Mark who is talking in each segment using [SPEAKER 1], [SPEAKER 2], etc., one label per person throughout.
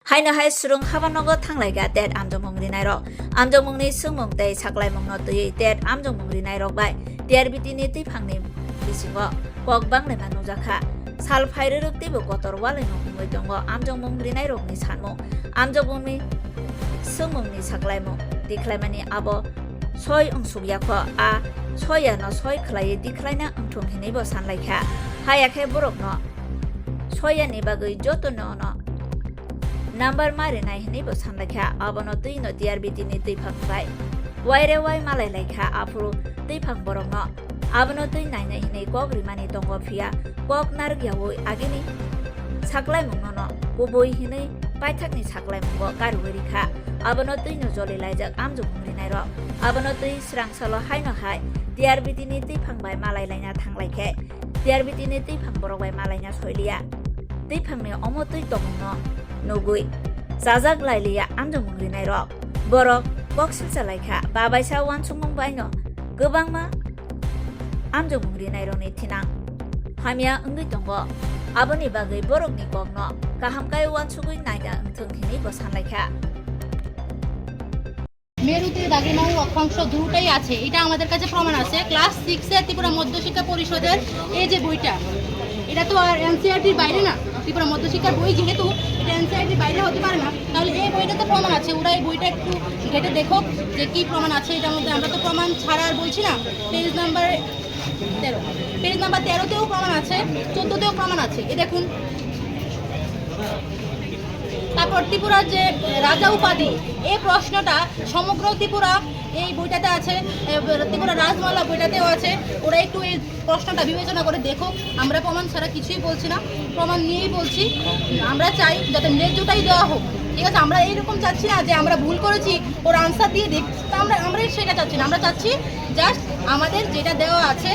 [SPEAKER 1] Haina hai surung habanogo thanglaiga tet amjongmungri nairo amjongmungni sungmung tei saklaimungno tui tet amjongmungri nairo bai TRBT ni tui phangni bisingo kok bangle manujaka sal phairuk tibu kotor wale no hungoi tongo amjongmungri nairo ni sanmo amjongmungni sungmungni saklaimung diklaimani abo soi ungsugya kho a soya no soi khlai diklaina ungthung hinai bo sanlaikha hayakhe borok no soya ni bagui joto no Number mari nai hini bo sanlaikha abono tui no TRBT ni tui phangbai waire wai malai laikha apuru tui phang borok no abono tui nai nai hini kok rimani tongo phia kok nargyawo agini saklai mungno no kuboi hini paithakni saklai mungo karweri kha abono tui no joli laijak amjungmungri nai ro abono tui srangsalo haino hai TRBT ni tui phangbai malai laina thanglaikhe TRBT ni tui phang borok bai malaina soilia tui phangni omo tui tongno Nugui Zazak Lailia Amjongmungri nairo borok boksil salaikha babaisa wansungmung baino gobangma Amjongmungri nairo ni thinang hamia ungui tongo aboni bagai borok ni kokno kahamkai wansugui naida ungthung hini bo sanlaikha
[SPEAKER 2] মেরুতে দাগিমাও অক্ষাংশ দুটোই আছে এটা আমাদের কাছে প্রমাণ আছে class 6 এর ত্রিপুরা মধ্যশিক্ষা পরিষদের এই যে বইটা এটা তো আর এনসিইআরটির বাইরে না ত্রিপুরা মধ্যশিক্ষার বই যেহেতু এটা এনসিইআরটির বাইরে হতে পারে না তাহলে এই বইটাতে প্রমাণ আছে ওরা এই বইটা একটু ঘেটে দেখো যে কি প্রমাণ আছে এটার মধ্যে আমরা তো প্রমাণ ছাড়া আর বলছি না পেজ নাম্বার 13 তেও প্রমাণ আছে 14 তেও প্রমাণ আছে এই দেখুন তারপর ত্রিপুরার যে রাজা উপাধি এই প্রশ্নটা সমগ্র ত্রিপুরা এই বইটাতে আছে ত্রিপুরা রাজমালা বইটাতেও আছে ওরা একটু এই প্রশ্নটা বিবেচনা করে দেখো আমরা প্রমাণ ছাড়া কিছুই বলছি না প্রমাণ নিয়েই বলছি আমরা চাই যাতে ন্যায্যটাই দেওয়া হোক ঠিক আছে আমরা এইরকম চাচ্ছি না যে আমরা ভুল করেছি ওর আনসার দিয়ে দিক আমরা সেটা চাচ্ছি না আমরা চাচ্ছি জাস্ট আমাদের যেটা দেওয়া আছে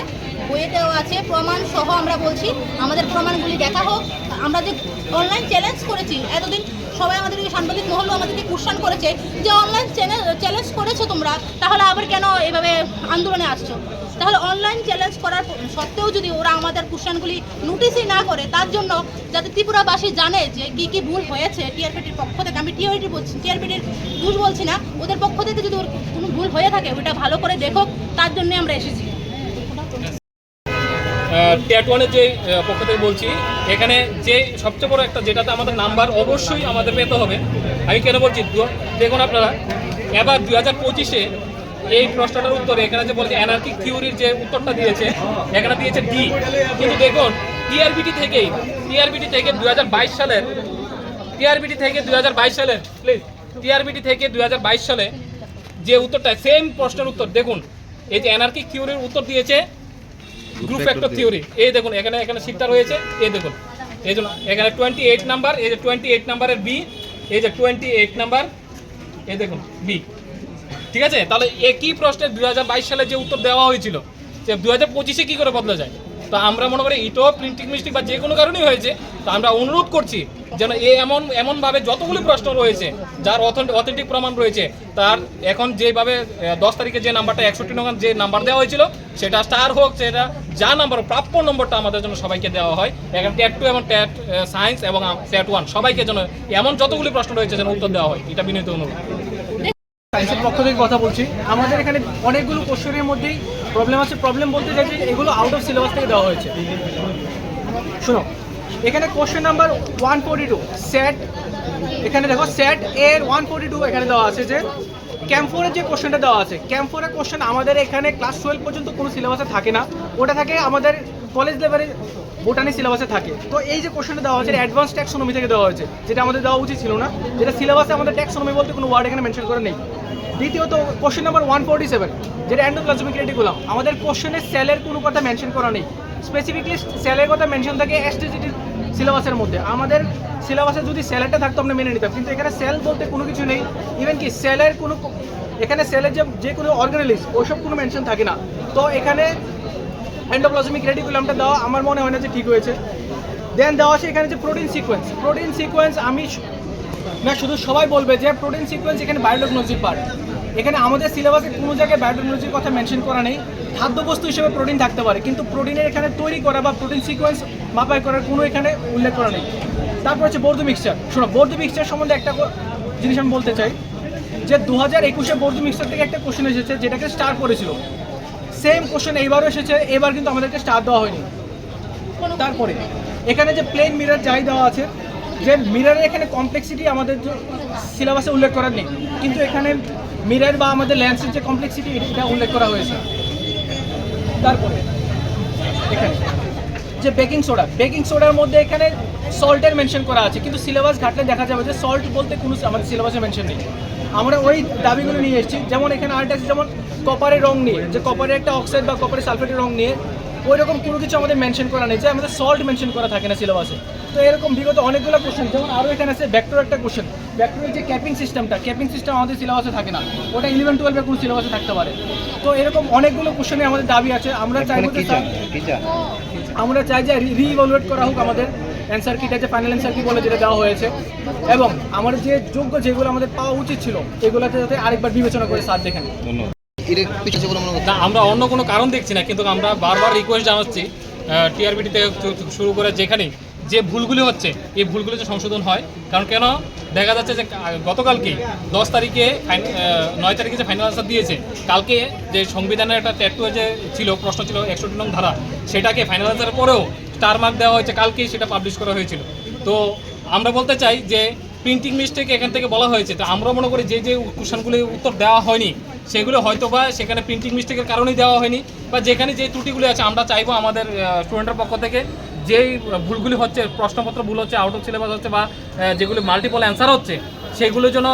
[SPEAKER 2] বইয়ে দেওয়া আছে প্রমাণ সহ আমরা বলছি আমাদের প্রমাণগুলি দেখা হোক আমরা যে অনলাইন চ্যালেঞ্জ করেছি এতদিন সবাই আমাদেরকে সাংবাদিক মহল আমাদেরকে কোশ্চেন করেছে যে অনলাইন চ্যালেঞ্জ করেছো তোমরা তাহলে আবার কেন এভাবে আন্দোলনে আসছো তাহলে অনলাইন চ্যালেঞ্জ করার সত্ত্বেও যদি ওরা আমাদের কোশ্চেনগুলি নোটিসই না করে তার জন্য যাতে ত্রিপুরাবাসী জানে যে কি কি ভুল হয়েছে টিআরপিটির পক্ষ থেকে আমি টিআরপিটির দোষ বলছি না ওদের পক্ষ থেকে যদি ওর কোনো ভুল হয়ে থাকে ওটা ভালো করে দেখো তার জন্য আমরা এসেছি
[SPEAKER 3] টেট ওয়ানের যে পক্ষ থেকে বলছি এখানে যে সবচেয়ে বড় একটা যেটাতে আমাদের নাম্বার অবশ্যই আমাদের পেতে হবে আমি কেন বলছি দেখুন আপনারা এবার 2025-এ এই প্রশ্নটার উত্তরে এখানে যে বলছে অ্যানার্কিক থিওরির যে উত্তরটা দিয়েছে এখানে দিয়েছে ডি কিন্তু দেখুন টিআরবিটি থেকে 2022 সালের যে উত্তরটা সেম প্রশ্নের উত্তর দেখুন এই যে অ্যানার্কিক থিওরির উত্তর দিয়েছে গ্রুপ ফ্যাক্টর থিওরি এই দেখুন এখানে শীটটা রয়েছে এই দেখুন এই জন্য এখানে 28 নাম্বার এই যে 28 নাম্বারের বি এই যে 28 নাম্বার এই দেখুন বি ঠিক আছে তাহলে একই প্রশ্নের 2022 সালে যে উত্তর দেওয়া হয়েছিল যে 2025-এ কী করে বদলা যায় তো আমরা মনে করি এটাও প্রিন্টিং মিস্টেক বা যে কোনো কারণেই হয়েছে তো আমরা অনুরোধ করছি যেন এমনভাবে যতগুলি প্রশ্ন রয়েছে যার অথেন্টিক প্রমাণ রয়েছে তার এখন যেভাবে 10 তারিখে যে নাম্বারটা 61 নং যে নাম্বার দেওয়া হয়েছিল সেটা স্টার হোক সেটা যা নাম্বার প্রাপ্য নম্বরটা আমাদের জন্য সবাইকে দেওয়া হয় এখানে ট্যাট 2 এবং ট্যাট সায়েন্স এবং ট্যাট 1 সবাইকে যেন এমন যতগুলি প্রশ্ন রয়েছে যেন উত্তর দেওয়া হয় এটা বিনীত অনুরোধ
[SPEAKER 4] সায়েন্সের পক্ষ থেকে কথা বলছি আমাদের এখানে অনেকগুলো কোশ্চেনের মধ্যেই প্রবলেম আছে প্রবলেম বলতে চাইছি এগুলো আউট অফ সিলেবাস থেকে দেওয়া হয়েছে শোনো এখানে কোশ্চেন নাম্বার 142 সেট এখানে দেখো সেট এর 142 এখানে দেওয়া আছে যে ক্যাম্প 4-এর যে কোশ্চেনটা দেওয়া আছে ক্যাম্প 4-এর কোশ্চেন আমাদের এখানে ক্লাস 12 পর্যন্ত কোনো সিলেবাসে থাকে না ওটা থাকে আমাদের কলেজ লেভেলে বোটানি সিলেবাসে থাকে তো এই যে কোশ্চেনটা দেওয়া হয়েছে অ্যাডভান্স ট্যাক্সোনমি থেকে দেওয়া হয়েছে যেটা আমাদের দেওয়া উচিত ছিল না যেটা সিলেবাসে আমাদের ট্যাক্সোনমি বলতে কোনো ওয়ার্ড এখানে মেনশন করা নেই দ্বিতীয়ত কোশ্চেন নাম্বার 147 যেটা এন্ডোপ্লাজমিক রেটিকুলাম আমাদের কোশ্চেনে সেলের কোনো কথা মেনশন করা নেই স্পেসিফিকলি সেলের কথা মেনশন থাকে এসটিজিটি সিলেবাসের মধ্যে আমাদের সিলেবাসে যদি সেলেরটা থাকতো আমরা মেনে নিতাম কিন্তু এখানে সেল বলতে কোনো কিছু নেই ইভেন কি সেলের কোনো এখানে সেলের যে কোনো অর্গানালিজ ওইসব কোনো মেনশন থাকে না তো এখানে এন্ডোপ্লাজমিক রেটিকুলামটা দেওয়া আমার মনে হয় না যে ঠিক হয়েছে দেন দেওয়া আছে এখানে যে প্রোটিন সিকোয়েন্স আমি না শুধু সবাই বলবে যে প্রোটিন সিকোয়েন্স এখানে বায়োটেকনোলজির পার্ট এখানে আমাদের সিলেবাসে কোনো জায়গায় বায়োটেকনোলজির কথা মেনশন করা নেই খাদ্যবস্তু হিসেবে প্রোটিন থাকতে পারে কিন্তু প্রোটিনের এখানে তৈরি করা বা প্রোটিন সিকোয়েন্স মাপাই করার কোনো এখানে উল্লেখ করা নেই তারপর হচ্ছে বর্ধু মিক্সচার। শোনো, বর্ধু মিক্সচার সম্বন্ধে একটা জিনিস আমি বলতে চাই যে 2021-এ বর্ধু মিক্সচার থেকে একটা কোশ্চেন এসেছে যেটাকে স্টার করেছিল, সেম কোশ্চেন এইবারও এসেছে, এবার কিন্তু আমাদেরকে স্টার দেওয়া হয়নি। তারপরে এখানে যে প্লেন মিরর যাই দেওয়া আছে, যে মিররের এখানে কমপ্লেক্সিটি আমাদের সিলেবাসে উল্লেখ করার নেই, কিন্তু এখানে মিরর বা আমাদের লেন্সের যে কমপ্লেক্সিটি এটা উল্লেখ করা হয়েছে। তারপরে এখানে যে বেকিং সোডার মধ্যে এখানে সল্টের মেনশন করা আছে, কিন্তু সিলেবাস ঘাটলে দেখা যাবে যে সল্ট বলতে কোনো আমাদের সিলেবাসে মেনশন নেই। আমরা ওই দাবিগুলো নিয়ে এসেছি। যেমন এখানে আরেকটা আছে, যেমন কপারের রং নিয়ে, যে কপারের একটা অক্সাইড বা কপারের সালফেটের রং নিয়ে ওই রকম কোনো কিছু আমাদের মেনশন করা নেই, যে আমাদের সল্ট মেনশন করা থাকে না সিলেবাসে। তো এরকম বিগত অনেকগুলো কোশ্চেন, যেমন আরও এখানে আছে ভেক্টর একটা কোশ্চেন, ভেক্টরের যে ক্যাপিং সিস্টেম আমাদের সিলেবাসে থাকে না, ওটা 11-12-এর কোনো সিলেবাসে থাকতে পারে। তো এরকম অনেকগুলো কোশ্চেনে আমাদের দাবি আছে। আমরা চাই যে রিইভ্যালুয়েট করা হোক আমাদের অ্যান্সার কিটা, যে ফাইনাল অ্যান্সার কি বলে যেটা দেওয়া হয়েছে, এবং আমাদের যে যোগ্য যেগুলো আমাদের পাওয়া উচিত ছিল এগুলোতে যাতে আরেকবার বিবেচনা করে স্যার দেখেন।
[SPEAKER 3] না, আমরা অন্য কোনো কারণ দেখছি না, কিন্তু আমরা বারবার রিকোয়েস্ট জানাচ্ছি টিআরবিটি থেকে শুরু করে যেখানে যে ভুলগুলি হচ্ছে এই ভুলগুলি যে সংশোধন হয়। কারণ কেন দেখা যাচ্ছে যে গতকালকে 10 তারিখে 9 তারিখে যে ফাইনাল আনসার দিয়েছে, কালকে যে সংবিধানের একটা ট্যাটু যে ছিল প্রশ্ন ছিল 61 নং ধারা, সেটাকে ফাইনাল আনসারের পরেও স্টার মার্ক দেওয়া হয়েছে, কালকেই সেটা পাবলিশ করা হয়েছিল। তো আমরা বলতে চাই যে প্রিন্টিং মিস্টেক এখান থেকে বলা হয়েছে, তো আমরা মনে করি যে কোশ্চেনগুলি উত্তর দেওয়া হয়নি সেগুলো হয়তো বা সেখানে প্রিন্টিং মিস্টেকের কারণেই দেওয়া হয়নি, বা যেখানে যে ত্রুটিগুলি আছে আমরা চাইবো আমাদের স্টুডেন্টের পক্ষ থেকে যেই ভুলগুলি হচ্ছে, প্রশ্নপত্র ভুল হচ্ছে, আউট অফ সিলেবাস হচ্ছে, বা যেগুলি মাল্টিপল অ্যান্সার হচ্ছে, সেগুলো যেন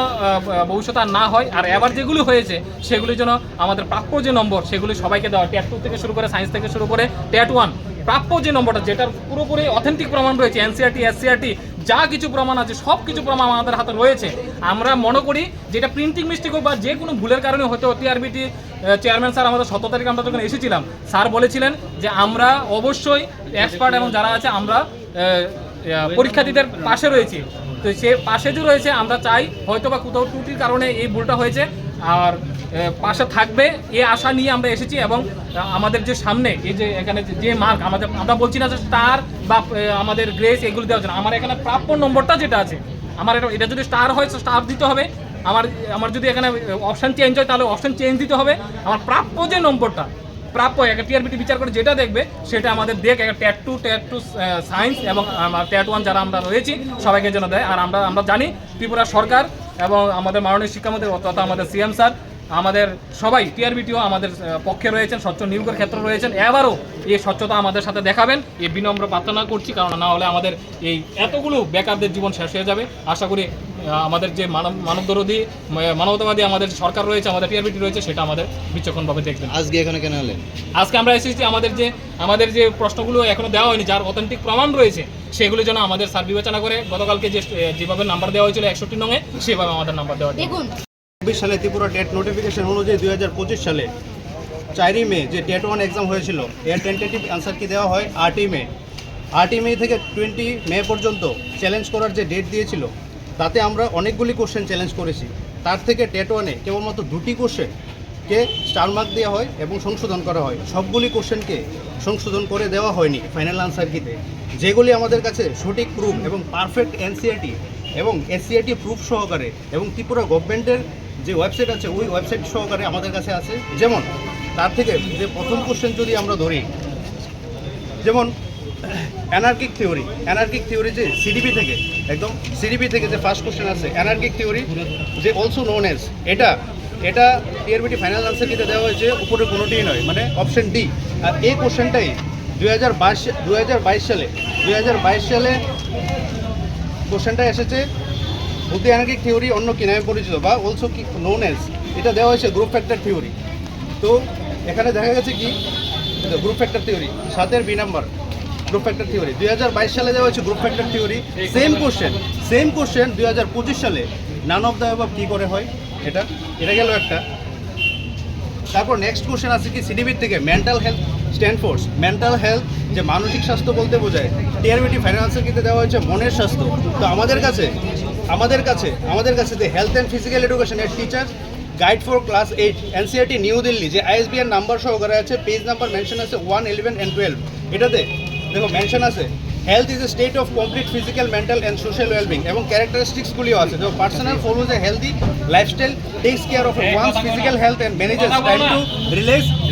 [SPEAKER 3] ভবিষ্যতে আর না হয়। আর এবার যেগুলি হয়েছে সেগুলি যেন আমাদের প্রাপ্য যে নম্বর সেগুলি সবাইকে দেওয়া, ট্যাট 2 থেকে শুরু করে সায়েন্স থেকে শুরু করে ট্যাট 1 প্রাপ্য যে নম্বরটা, যেটার পুরোপুরি অথেন্টিক প্রমাণ রয়েছে, এনসিআরটি এসসিআরটি যা কিছু প্রমাণ আছে সব কিছু প্রমাণ আমাদের হাতে রয়েছে। আমরা মনে করি যেটা প্রিন্টিং মিস্টেক হোক বা যে কোনো ভুলের কারণে হয়তো টিআরবিটি চেয়ারম্যান স্যার আমাদের 17 তারিখে আমরা যখন এসেছিলাম, স্যার বলেছিলেন যে আমরা অবশ্যই এক্সপার্ট এবং যারা আছে আমরা পরীক্ষার্থীদের পাশে রয়েছি। তো সে পাশে যে রয়েছে, আমরা চাই হয়তো বা কোথাও ত্রুটির কারণে এই ভুলটা হয়েছে, আর পাশে থাকবে এই আশা নিয়ে আমরা এসেছি। এবং আমাদের যে সামনে এই যে এখানে যে মার্ক আমাদের, আমরা বলছি না যে স্টার বা আমাদের গ্রেস এগুলো দেওয়া যায় না, আমার এখানে প্রাপ্য নম্বরটা যেটা আছে, আমার এটা যদি স্টার হয় স্টার দিতে হবে, আমার যদি এখানে অপশান চেঞ্জ হয় তাহলে অপশান চেঞ্জ দিতে হবে। আমার প্রাপ্য যে নম্বরটা প্রাপ্য একটা টিআরবিটি বিচার করে যেটা দেখবে সেটা আমাদের একটা ট্যাট 2 সায়েন্স এবং ট্যাট 1 যারা আমরা রয়েছি সবাইকে যেন দেয়। আর আমরা জানি ত্রিপুরা সরকার এবং আমাদের মাননীয় শিক্ষামন্ত্রী তথা আমাদের সিএম স্যার, আমাদের সবাই টিআরবিটিও আমাদের পক্ষে রয়েছেন, স্বচ্ছ নিয়োগের ক্ষেত্রে রয়েছেন। এবারও এই স্বচ্ছতা আমাদের সাথে দেখাবেন, এই বিনম্র প্রার্থনা করছি, কারণ না হলে আমাদের এই এতগুলো বেকারদের জীবন শেষ হয়ে যাবে। আশা করি আমাদের যে মানবদরদী মানবতাবাদী আমাদের সরকার রয়েছে, আমাদের টিআরবিটি রয়েছে, সেটা আমাদের বিচক্ষণভাবে দেখবেন।
[SPEAKER 5] আজকে এখানে কেন এলেন?
[SPEAKER 3] আজকে আমরা এসেছি আমাদের যে প্রশ্নগুলো এখনো দেওয়া হয়নি, যার অথেন্টিক প্রমাণ রয়েছে, সেগুলো যেন আমাদের স্যার বিবেচনা করে গতকালকে যেভাবে নাম্বার দেওয়া হয়েছিল 61 নঙে, সেভাবে আমাদের নাম্বার দেওয়া।
[SPEAKER 2] দেখুন
[SPEAKER 5] 2024 সালে ত্রিপুরা টেট নোটিফিকেশন অনুযায়ী 2025 সালে 4ই মে যে টেট 1 এক্সাম হয়েছিল, এর টেন্টেটিভ আনসার কি দেওয়া হয় 8ই মে। 8ই মে থেকে 20 মে পর্যন্ত চ্যালেঞ্জ করার যে ডেট দিয়েছিল, তাতে আমরা অনেকগুলি কোশ্চেন চ্যালেঞ্জ করেছি। তার থেকে টেট 1-এ কেবলমাত্র 2টি কোশ্চেনকে স্টার মার্ক দেওয়া হয় এবং সংশোধন করা হয়, সবগুলি কোশ্চেনকে সংশোধন করে দেওয়া হয়নি ফাইনাল আনসার কিতে। যেগুলি আমাদের কাছে সঠিক প্রুফ এবং পারফেক্ট এনসিআরটি এবং এসসিআরটি প্রুফ সহকারে এবং ত্রিপুরা গভর্নমেন্টের যে ওয়েবসাইট আছে ওই ওয়েবসাইট সহকারে আমাদের কাছে আছে। যেমন তার থেকে যে প্রথম কোশ্চেন যদি আমরা ধরি, যেমন অ্যানার্কিক থিওরি যে সিডিপি থেকে যে ফার্স্ট কোশ্চেন আছে, অ্যানার্কিক থিওরি যে অলসো নোন এজ, এটা টিআরবিটি ফাইনাল আনসার কিতে দেওয়া হয়েছে, উপরে কোনোটিই নয়, মানে অপশন ডি। আর এই কোশ্চেনটাই 2022 সালে কোশ্চেনটা এসেছে বুদ্ধি অ্যানার্কিক থিওরি অন্য কি নামে পরিচিত বা অলসো কি নোন এজ, এটা দেওয়া হয়েছে গ্রুপ ফ্যাক্টর থিওরি। তো এখানে দেখা গেছে কি গ্রুপ ফ্যাক্টর থিওরি 7-এর B number group factor theory 2022 সালে দেওয়া হয়েছে group factor theory. Same question 2025 সালে নান অফ দ্য অ্যাবাভ কী করে হয়, এটা গেল একটা। তারপর নেক্সট কোশ্চেন আছে কি সিডিবির থেকে mental health stand force, mental health যে মানসিক স্বাস্থ্য বলতে বোঝায়, টিআরবিটি ফাইনাল আনসার কিতে দেওয়া হয়েছে মনের স্বাস্থ্য। তো আমাদের কাছে যে হেলথ অ্যান্ড ফিজিক্যাল এডুকেশনের teacher guide for class 8 NCERT new Delhi যে আইএসবিএন নাম্বার সহকারে আছে, পেজ নাম্বার মেনশন আছে 1, 11 and 12। এটাতে দেখো মেনশন আছে health is a state of complete physical mental and social wellbeing এবং ক্যারেক্টারিস্টিক্সগুলিও আছে। তো personal follows A healthy lifestyle, text care of wands physical health and manages time to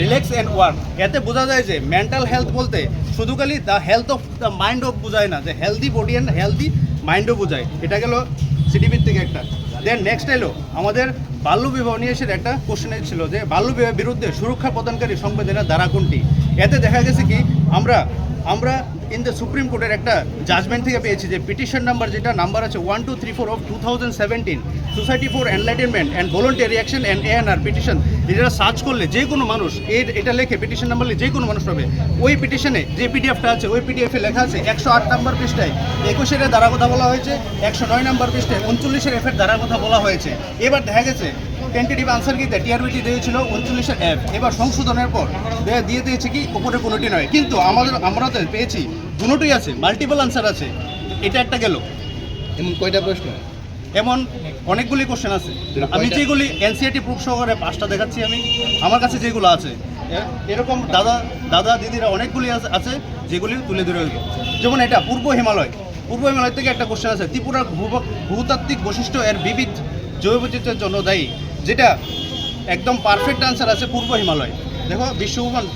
[SPEAKER 5] relax and work. এতে বোঝা যায় যে মেন্টাল হেলথ বলতে শুধু খালি the health of the mind of বোঝায় না, যে হেলদি বডি অ্যান্ড হেলদি মাইন্ডও বোঝায়। এটা গেল সিডিপির থেকে একটা। দেন নেক্সট এলো আমাদের বাল্যবিবাহ নিয়ে এসে একটা কোশ্চেন ছিল যে বাল্যবিবাহের বিরুদ্ধে সুরক্ষা প্রদানকারী সংবিধানের ধারা কোনটি। এতে দেখা গেছে কি আমরা ইন দ্য সুপ্রিম কোর্টের একটা জাজমেন্ট থেকে পেয়েছি যে পিটিশন নাম্বার যেটা নাম্বার আছে 1234 of 2017 society for enlightenment and voluntary action and ANR petition, যেটা সার্চ করলে যে কোনো মানুষ এটা লেখে পিটিশন নাম্বার যে কোনো মানুষ পাবে। ওই পিটিশনে যে পিডিএফটা আছে ওই পিডিএফে লেখা আছে 108 নম্বর পৃষ্ঠায় 21-এর ধারা কথা বলা হয়েছে, 109 নম্বর পৃষ্ঠায় 39-এর F-এর ধারার কথা বলা হয়েছে। এবার দেখা গেছে টেন্টেটিভ আনসার কি টিআরবিটি দিয়েছিল 39-এর F, এবার সংশোধনের পর দিয়ে দিয়েছে কি উপরে কোনোটি নয়, কিন্তু আমরা তো পেয়েছি দুটোই আছে, মাল্টিপল আনসার আছে। এটা একটা গেল।
[SPEAKER 6] এমন কয়টা প্রশ্ন?
[SPEAKER 5] এমন অনেকগুলি কোশ্চেন আছে। আমি যেগুলি এনসিআরটি প্রুফ সহকারে 5টা দেখাচ্ছি আমি, আমার কাছে যেগুলো আছে এরকম দাদা দিদিরা অনেকগুলি আছে যেগুলি তুলে ধরে হইল। যেমন এটা পূর্ব হিমালয় থেকে একটা কোশ্চেন আছে, ত্রিপুরার ভূতাত্ত্বিক বৈশিষ্ট্য এর বিবিধ জৈববৈচিত্র্যের জন্য দায়ী, যেটা একদম পারফেক্ট আনসার আছে পূর্ব হিমালয়। দেখো বিশ্বভূষণ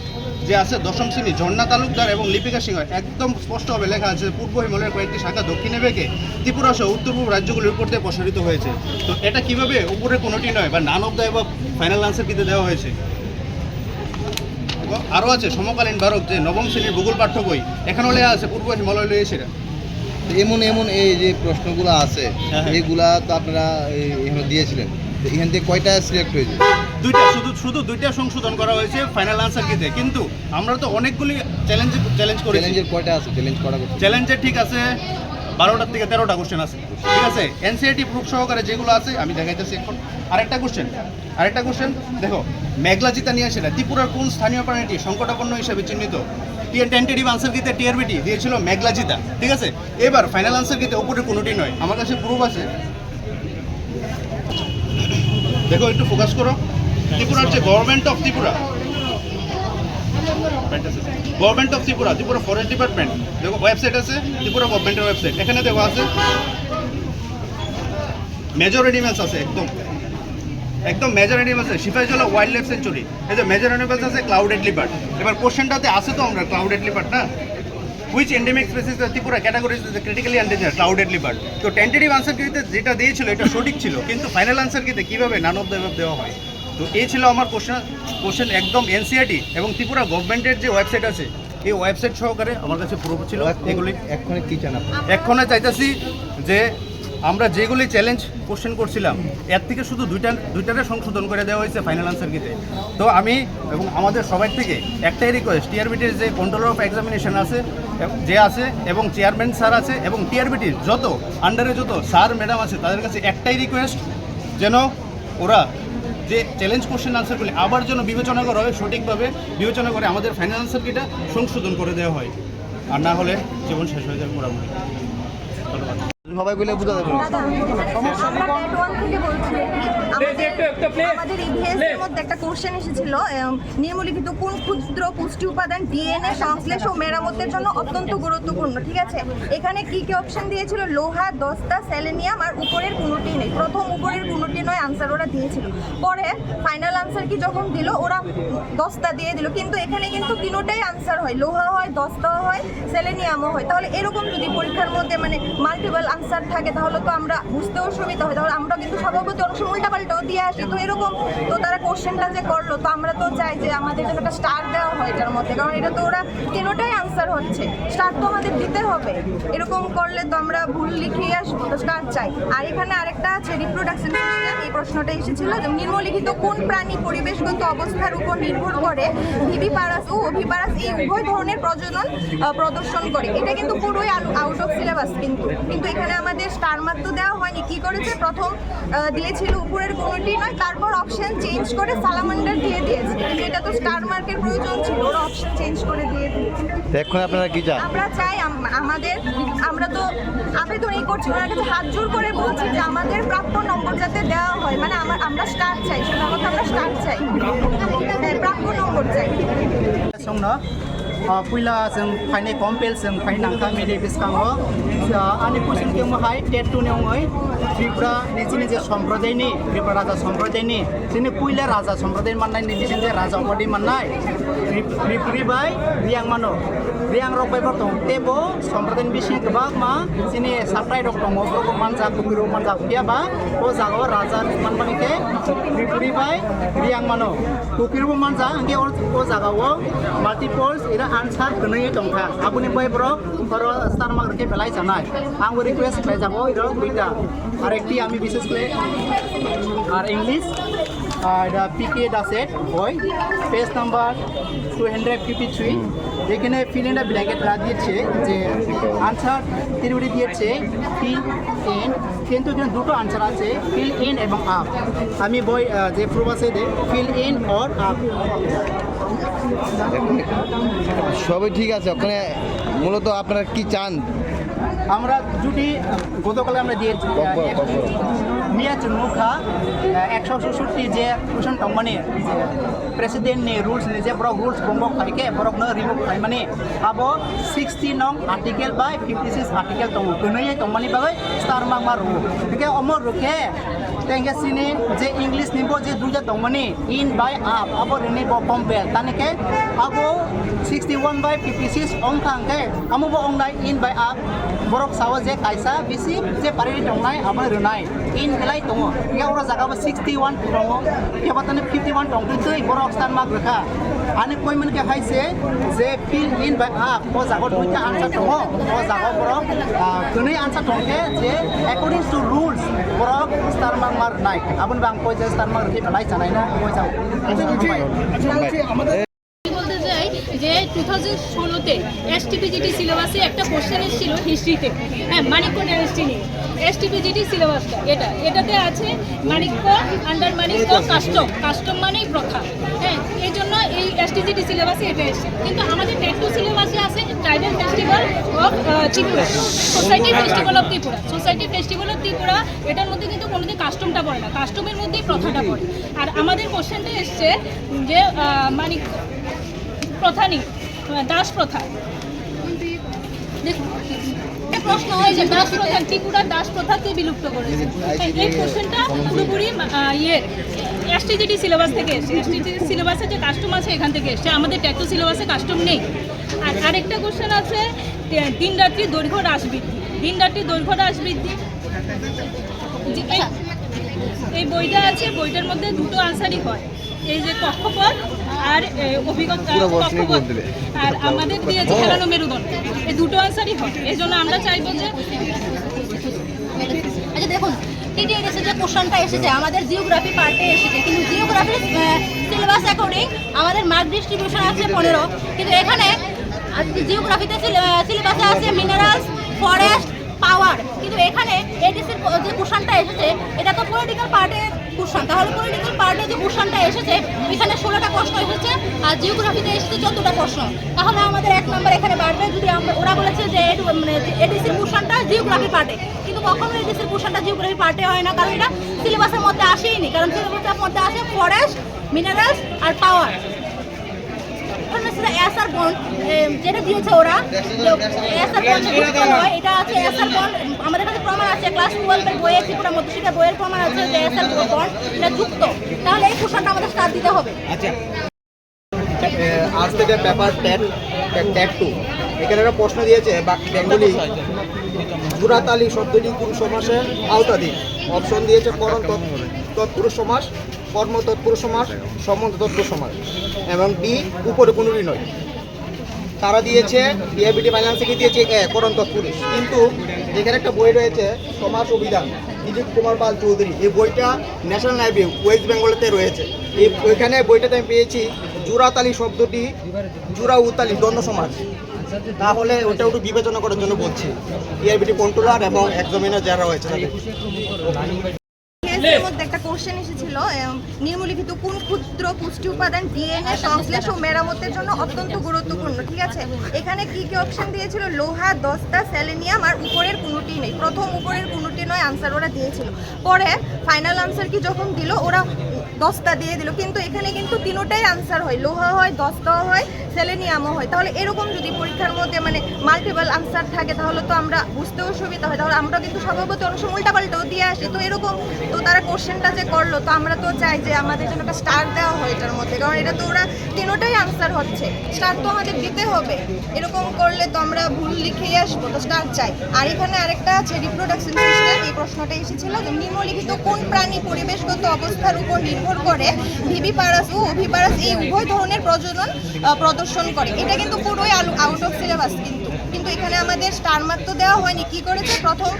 [SPEAKER 5] যে আছে 10ম শ্রেণী ঝর্ণা তালুকদার এবং লিপিকা সিংহ একদম স্পষ্টভাবে লেখা আছে পূর্ব হিমালয়ের কয়েকটি শাখা দক্ষিণে বেঁকে ত্রিপুরা সহ উত্তর পূর্ব রাজ্যগুলির উপর দিয়ে প্রসারিত হয়েছে। তো এটা কিভাবে উপরে কোনোটি নয় বা none of the above final answer কিতে দেওয়া হয়েছে। আরও আছে সমকালীন ভারত যে 9ম শ্রেণীর ভূগোল পাঠ্য বই, এখানে লেখা আছে পূর্ব হিমালয় লয়ে সেটা।
[SPEAKER 6] এমন এই যে প্রশ্নগুলো আছে এইগুলা তো আপনারা এখানে দিয়েছিলেন, তো এখান থেকে কয়টা সিলেক্ট হয়েছে?
[SPEAKER 5] দুইটা, শুধু দুইটা সংশোধন করা হয়েছে ফাইনাল আনসার কিতে, কিন্তু আমরা তো অনেকগুলি চ্যালেঞ্জ করেছি।
[SPEAKER 6] চ্যালেঞ্জের কয়টা আছে? চ্যালেঞ্জ করা
[SPEAKER 5] চ্যালেঞ্জের ঠিক আছে 12টা থেকে 13টা কোশ্চেন আছে, ঠিক আছে। এনসিআরটি প্রুফ সহকারে যেগুলো আছে আমি দেখাইতেছি এখন। আরেকটা কোশ্চেন দেখো, মেঘলা জিতা নিয়ে সেটা ত্রিপুরার কোন স্থানীয় প্রাণীটি সংকটাপন্ন হিসেবে চিহ্নিত। টেন্টেটিভ আনসার কিতে টিআরবিটি দিয়েছিল মেঘলা জিতা, ঠিক আছে। এবার ফাইনাল আনসার কিতে উপরে কোনোটি নয়, আমার কাছে প্রুফ আছে। দেখো একটু ফোকাস করো, ত্রিপুরার যে government of Tripura Tripura forest department দেখো ওয়েবসাইট আছে, ত্রিপুরা গভর্নমেন্টের ওয়েবসাইট, এখানে দেখো আছে মেজর অ্যানিমেলস আছে, একদম মেজর অ্যানিমেলস আছে সিপাহীজলা ওয়াইল্ড লাইফ সেঞ্চুরি। এই যে মেজর অ্যানিমেলস আছে ক্লাউডেড লিপার্ড। এবার কোশ্চেনটাতে আছে তো আমরা ক্লাউডেড লিপার্ড না, which endemic species Tripura category critically endangered clouded leopard. তো টেন্টেটিভ আনসার কিতে যেটা দিয়েছিল এটা সঠিক ছিল, কিন্তু ফাইনাল আনসার কিতে কীভাবে নান অফ দ্য এবাভ দেওয়া হয়। তো এই ছিল আমার কোশ্চেন একদম এনসিআরটি এবং ত্রিপুরা গভর্নমেন্টের যে ওয়েবসাইট আছে এই ওয়েবসাইট সহকারে আমার কাছে প্রুফ ছিল। এগুলি
[SPEAKER 6] এক্ষণে কি চান আপনি?
[SPEAKER 5] এক্ষণে চাইতেছি যে আমরা যেগুলি চ্যালেঞ্জ কোশ্চেন করছিলাম এর থেকে শুধু দুইটারে সংশোধন করে দেওয়া হয়েছে ফাইনাল আনসার কিতে। তো আমি এবং আমাদের সবাই থেকে একটাই রিকোয়েস্ট, টিআরবিটির যে কন্ট্রোলার অফ এক্সামিনেশন আছে এবং চেয়ারম্যান স্যার আছে এবং টিআরবিটির যত আন্ডারে যত স্যার ম্যাডাম আছে তাদের কাছে একটাই রিকোয়েস্ট, যেন ওরা যে চ্যালেঞ্জ কোশ্চেন আনসারগুলি আবার যেন বিবেচনা করা হয়, সঠিকভাবে বিবেচনা করে আমাদের ফাইনাল আনসার কিটা সংশোধন করে দেওয়া হয়, আর না হলে জীবন শেষ হয়ে যাবে মোটামুটি। ধন্যবাদ।
[SPEAKER 6] সবাই বলে বুঝা যাবে।
[SPEAKER 7] আমরা টেট 1 থেকে বলছি। আমাদের ইভিএসের মধ্যে একটা কোশ্চেন এসেছিল, নিম্নলিখিত কোন ক্ষুদ্র পুষ্টি উপাদান ডিএনএ সংশ্লেষ ও মেরামতের জন্য অত্যন্ত গুরুত্বপূর্ণ, ঠিক আছে। এখানে কি কি অপশন দিয়েছিল? লোহা, দস্তা, সেলেনিয়াম আর উপরের কোনোটি নেই। প্রথম উপরের কোনোটি নয় আনসার ওরা দিয়েছিল। পরে ফাইনাল আনসার কি যখন দিল ওরা দস্তা দিয়ে দিল, কিন্তু এখানে কিন্তু তিনোটাই আনসার হয়, লোহা হয়, দস্তাও হয়, সেলেনিয়ামও হয়। তাহলে এরকম যদি পরীক্ষার মধ্যে মানে মাল্টিপল আনসার থাকে তাহলে তো আমরা বুঝতেও সুবিধা হয়, তাহলে আমরা কিন্তু স্বভাবত অনেক সময় উল্টাপাল্টাও দিয়ে আসি। তো এরকম তো তারা কোশ্চেনটা যে করলো, তো আমরা তো চাই যে আমাদের জন্য একটা স্টার দেওয়া হয় এটার মধ্যে, কারণ এটা তো ওরা তিনোটাই আনসার হচ্ছে, স্টার তো আমাদের দিতে হবে। এরকম করলে তো আমরা ভুল লিখিয়ে আসবো, তো স্টার চাই। আর এখানে আরেকটা আছে রিপ্রোডাকশন সিস্টেম, এই প্রশ্নটা এসেছিল যে নিম্নলিখিত কোন প্রাণী পরিবেশগত অবস্থার উপর নির্ভর করে ভিভিপারাস ও ওভিপারাস এই উভয় ধরনের প্রজনন প্রদর্শন করে। এটা কিন্তু পুরোই আউট অফ সিলেবাস, কিন্তু এখানে আমাদের স্টার মার্ক তো দেওয়া হয়নি। কি করেছে, প্রথম দিয়েছিল উপরের কোনোটি নয়, তারপর অপশন চেঞ্জ করে সালামান্ডার দিয়ে দিয়েছে, কিন্তু এটা তো স্টার মার্কের প্রয়োজন ছিল, ওরা অপশন চেঞ্জ করে দিয়ে দিয়েছে।
[SPEAKER 6] এখন আপনারা কি চান?
[SPEAKER 7] আমরা চাই আমরা তো আবেদনই করছি ওনার কাছে, হাত জোর করে বলছি যে আমাদের প্রাপ্য নম্বর যাতে দেওয়া হয়, মানে আমরা স্টার চাই, সেটা কথা আমরা স্টার চাই, হ্যাঁ প্রাপ্য নম্বর চাই।
[SPEAKER 8] সংনা पुला जों फाइने कम्पेल जों फाइन नांखा मेरे बिस्काङो आंनि कुइसन के महाय टेट टु नेवङै त्रिपुरा निजे सम्प्रदायनि त्रिपुरा राजा सम्प्रदायनि जोंनि पुला राजा सम्प्रदाय माननाय निजे राजा उपाधि माननाय त्रिपुरिबाय रियां मानो रियां रक बाय दं तेबो सम्प्रदायनि बिसि गोबां मा जोंनि साप्लाइ रक दङ ब्रको मानजा कुकिरो मानजा गैयाबा ओ जागाव राजा मानबानिके त्रिपुरिबाय रियां मानो कुकिरो मानजा आंगे ओ जागाव माल्टिपल्स इरा आन्सार गनै दंखा आबुनि बाय ब्रक पर स्टार मार्क के बेलाय जानाय आं रिक्वेस्ट खालाय जागो इरो दुइटा আর একটি আমি বিশেষ করে আর ইংলিশ এটা পিকে দাসেট বই পেজ নাম্বার 253 এখানে ফিল ইন দ্য ব্ল্যাঙ্কেট দিয়েছে যে আনসার তিনটি দিয়েছে ফিল ইন কিন্তু এখানে দুটো আনসার আছে ফিল ইন এবং আপ আমি বই যে প্রুফ আছে ফিল ইন অর আপ
[SPEAKER 6] সবই ঠিক আছে, ওখানে মূলত আপনারা কি চান?
[SPEAKER 8] আমরা দুটি গতকালে আমরা দিয়েছি নিয়ে মুখা 166 যে কুশন টংমানে যে প্রেসিডেন্টनि रुल्सनि जे ब्रक रुल्स बंबक खायके ब्रकनो रिमुभ खायमाने आबो 60 नং आर्टिकल बाय 56 आर्टिकल दङ गनै टंमानि बागै स्टार मार्क मारु बेके अमर रखे तेंगे सिनि जे इंग्लिश निबो जे दुजा टंमानि इन बाय आप आबो रिनि बो कम्पेल तानिके आबो 61 बाय 56 ong थांके आमबो अंगनाय इन बाय आप ब्रक साव जे कायसा बिसि जे पारि टंनाय आबो रनाय इन बेलाय दङ बेके अरा जागाबो 61 दङ केबाताने 51 दङ दुइ ब्रक स्टार मार्क रखा आने कोई मन के हाइसे जे फिल इन बाय आप ओ जागो दुइटा आन्सार दङ ओ जागो ब्रक गनै आन्सार दंके जे अकॉर्डिंग टू रुल्स ब्रक स्टार मार्क मार नाय आबुन बां कोइ जे स्टार मार्क बेलाय जानाय ना कोइ जाव
[SPEAKER 2] বলতে চাই যে 2016-তে এসটিপিজিটি সিলেবাসে একটা কোশ্চেন এসেছিল হিস্ট্রিতে, হ্যাঁ, মানিক্য ডাইনেস্টি নিয়ে। এসটিপিজিটি সিলেবাসটা এটাতে আছে মানিক্য, আন্ডার মানিক্য, কাস্টম মানেই প্রথা, হ্যাঁ, এই জন্য এই এসটিজিটি সিলেবাসে এটা এসেছে। কিন্তু আমাদের ট্যাটু সিলেবাসে আছে tribal festival of Tripura, society festival of Tripura, এটার মধ্যে কিন্তু কোনোদিন কাস্টমটা পড়ে না, কাস্টমের মধ্যেই প্রথাটা পড়ে। আর আমাদের কোশ্চেনটা এসছে যে মানিক্য প্রথা নেই, দাস প্রথা। দেখুন প্রশ্ন হয় যে দাস প্রথা, ত্রিপুরার দাস প্রথাকে বিলুপ্ত করেছে। এই কোশ্চেনটা পুরোপুরি এসটিজিটি সিলেবাস থেকে এসছে, এসটিজিটি সিলেবাসে যে কাস্টম আছে এখান থেকে এসছে, আমাদের ট্যাটু সিলেবাসে কাস্টম নেই। আর আরেকটা কোশ্চেন আছে দিন রাত্রি দৈর্ঘ্য হ্রাস বৃদ্ধি, এই বইটা আছে, বইটার মধ্যে দুটো আনসারই হয়, এই যে কক্ষপথ আর অভিজ্ঞতা কক্ষপথ, আর আমাদের দিয়েছে খেলানো মেরুদণ্ড, এই দুটো আনসারই হয়। এই জন্য আমরা চাইবো যে
[SPEAKER 7] আচ্ছা দেখুন টিটিএস যে কোশ্চেনটা এসেছে আমাদের জিওগ্রাফি পার্টে এসেছে, কিন্তু জিওগ্রাফির সিলেবাস অ্যাকর্ডিং আমাদের মার্ক ডিস্ট্রিবিউশন আছে 15, কিন্তু এখানে জিওগ্রাফিতে সিলেবাসে আছে মিনারেলস, ফরেস্ট, পাওয়ার, কিন্তু এখানে এডিসির যে কোশ্চেনটা এসেছে এটা তো পলিটিক্যাল পার্টের কোশ্চেন, তাহলে পলিটিক্যাল পার্টে যে কোশ্চেনটা এসেছে এখানে 16টা প্রশ্ন এসেছে আর জিওগ্রাফিতে এসেছে 14টা প্রশ্ন, তাহলে আমাদের 1 নম্বর এখানে বাড়বে। যদি ওরা বলেছে যে এডিসির কোশ্চেনটা জিওগ্রাফি পার্টে, কিন্তু কখনো এডিসির কোশ্চেনটা জিওগ্রাফি পার্টে হয় না, কারণ এটা সিলেবাসের মধ্যে আসেইনি, কারণ সিলেবাসের মধ্যে আসে ফরেস্ট, মিনারেলস আর পাওয়ার। এসআর বন্ড যেটা দিয়েছে ওরা, এসআর বন্ড নয়, এটা আছে এসআর বন্ড, আমাদের কাছে প্রমাণ আছে ক্লাস 12-এর বইয়ে, ত্রিপুরা মধ্যশিক্ষা বইয়ের প্রমাণ আছে যে এসআর বন্ড এটা যুক্ত, তাহলে এই কোশ্চেনটা আমাদের স্টার দিতে হবে।
[SPEAKER 5] আজ থেকে পেপার ট্যাট 2 এখানে একটা প্রশ্ন দিয়েছে বেঙ্গলি জুরাতালি শব্দটি কোন সমাসের আওতাধীন? অপশন দিয়েছে করণ তৎপুরুষ সমাস, কর্ম তৎপুরুষ সমাস, সম্বন্ধ তৎপুরুষ সমাস, এবং বি উপরে কোনোটি নয়। তারা দিয়েছে ডিএবিটি ফাইন্যান্স থেকে দিয়েছে করণ তৎপুরুষ, কিন্তু এখানে একটা বই রয়েছে সমাস অভিধান দিলীপ কুমার পাল চৌধুরী, এই বইটা ন্যাশনাল লাইব্রেরি ওয়েস্ট বেঙ্গলেতে রয়েছে। ওইখানে বইটাতে আমি পেয়েছি জুরাতালি শব্দটি জুরা উতালি দ্বন্দ্ব সমাস, তাহলে ওটা একটু বিবেচনা করার জন্য বলছি ডিএবিটি কন্ট্রোলার এবং এক্সামিনার যারা রয়েছে তাদের।
[SPEAKER 7] এর মধ্যে একটা কোশ্চেন এসেছিল নিম্নলিখিত কোন ক্ষুদ্র পুষ্টি উপাদান ডিএনএ সংশ্লেষ ও মেরামতের জন্য অত্যন্ত গুরুত্বপূর্ণ, ঠিক আছে? এখানে কি কি অপশন দিয়েছিল? লোহা, দস্তা, সেলেনিয়াম আর উপরের কোনোটি নেই। প্রথম উপরের কোনোটি নয় আনসার ওরা দিয়েছিল, পরে ফাইনাল আনসার কি যখন দিল ওরা 10টা দিয়ে দিল, কিন্তু এখানে কিন্তু তিনোটাই আনসার হয়, লোহা হয়, দস্তা হয়, সেলেনিয়ামও হয়। তাহলে এরকম যদি পরীক্ষার মধ্যে মানে মাল্টিপল আনসার থাকে তাহলে তো আমরা বুঝতেও সুবিধা হয়। তাহলে আমরা কিন্তু স্বভাবত অনেক সময় উল্টাপাল্টাও দিয়ে আসি। তো এরকম তো তারা কোশ্চেনটা যে করলো, তো আমরা তো চাই যে আমাদের জন্য একটা স্টার দেওয়া হয় এটার মধ্যে, কারণ এটা তো ওরা তিনোটাই আনসার হচ্ছে, স্টার তো আমাদের দিতে হবে। এরকম করলে তো আমরা ভুল লিখেই আসবো, তো স্টার চাই। আর এখানে আরেকটা আছে রিপ্রোডাকশন সিস্টেম, এই প্রশ্নটা এসেছিল যে নিম্নলিখিত কোন প্রাণী পরিবেশগত অবস্থার উপর নির্ভর করে ভিভিপারাস ও ওভিপারাস এই উভয় ধরনের প্রজনন প্রদর্শন করে। এটা কিন্তু পুরোই আউট অফ সিলেবাস, কিন্তু এখানে আমাদের স্টার মার্ক তো দেওয়া হয়নি। কি করেছে, প্রথম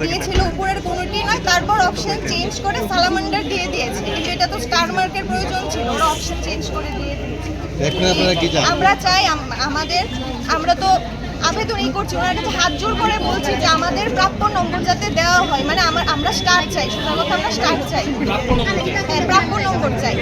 [SPEAKER 7] দিয়েছিল উপরের কোনোটি নয়, তারপর অপশন চেঞ্জ করে সালামান্ডার দিয়ে দিয়েছে, কিন্তু এটা তো স্টার মার্কের প্রয়োজন ছিল, ওরা অপশন চেঞ্জ করে দিয়ে দিয়েছে।
[SPEAKER 6] এখন আপনারা কি চান?
[SPEAKER 7] আমরা চাই আমরা তো আবেদনই করছি, ওনার কাছে হাত জোর করে বলছি যে আমাদের প্রাপ্য নম্বর যাতে দেওয়া হয়, মানে আমরা স্টার চাই, সোজা কথা আমরা স্টার চাই, প্রাপ্য নম্বর চাই।